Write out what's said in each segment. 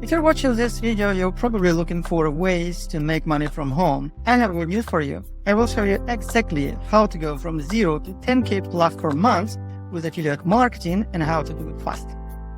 If you're watching this video, you're probably looking for ways to make money from home. I have good news for you. I will show you exactly how to go from 0 to 10K plus per month with affiliate marketing and how to do it fast.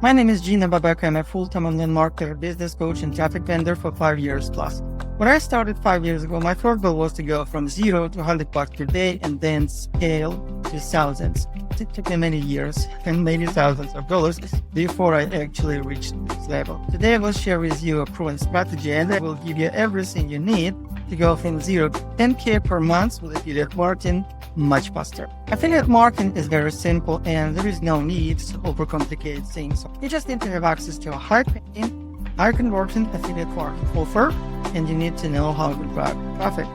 My name is Gina Babeka. I'm a full-time online marketer, business coach, and traffic vendor for 5 years plus. When I started 5 years ago, my first goal was to go from 0 to 100 bucks per day and then scale to thousands. It took me many years and many thousands of dollars before I actually reached this level. Today I will share with you a proven strategy, and I will give you everything you need to go from 0 to 10K per month with affiliate marketing much faster. Affiliate marketing is very simple and there is no need to overcomplicate things. You just need to have access to a high-paying, high-converting affiliate marketing offer, and you need to know how to drive traffic.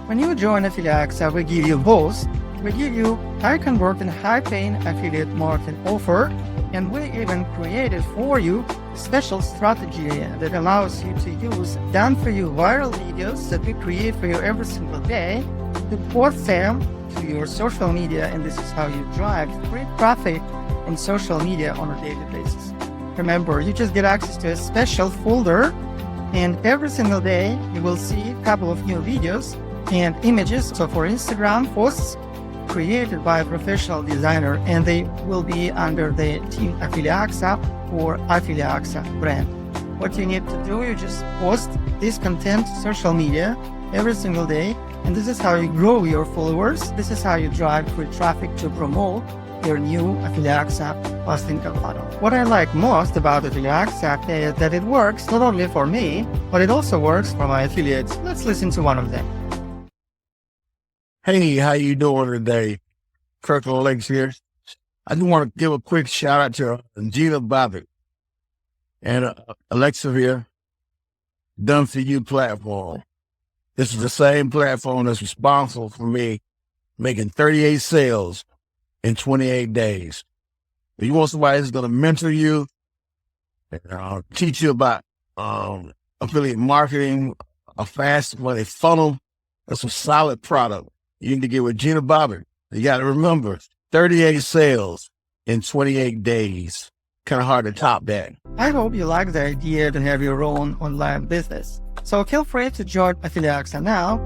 When you join AFFILIAXA, we give you both. We give you high-converting, high-paying affiliate marketing offer, and we even created for you a special strategy that allows you to use done-for-you viral videos that we create for you every single day to post them to your social media, and this is how you drive free traffic on social media on a daily basis. Remember, you just get access to a special folder, and every single day you will see a couple of new videos and images. So for Instagram posts created by a professional designer, and they will be under the team AFFILIAXA or AFFILIAXA brand. What you need to do, you just post this content to social media every single day, and this is how you grow your followers. This is how you drive free traffic to promote your new AFFILIAXA fast income funnel. What I like most about AFFILIAXA is that it works not only for me, but it also works for my affiliates. Let's listen to one of them. Hey, how you doing today? Kirk Alex here. I just want to give a quick shout out to Gina Babeka and Alexa here, Done For You platform. This is the same platform that's responsible for me making 38 sales in 28 days. If you want somebody that's going to mentor you, and teach you about affiliate marketing, a fast money funnel, that's a solid product. You need to get with Gina Babeka. You got to remember, 38 sales in 28 days. Kind of hard to top that. I hope you like the idea to have your own online business. So feel free to join AFFILIAXA now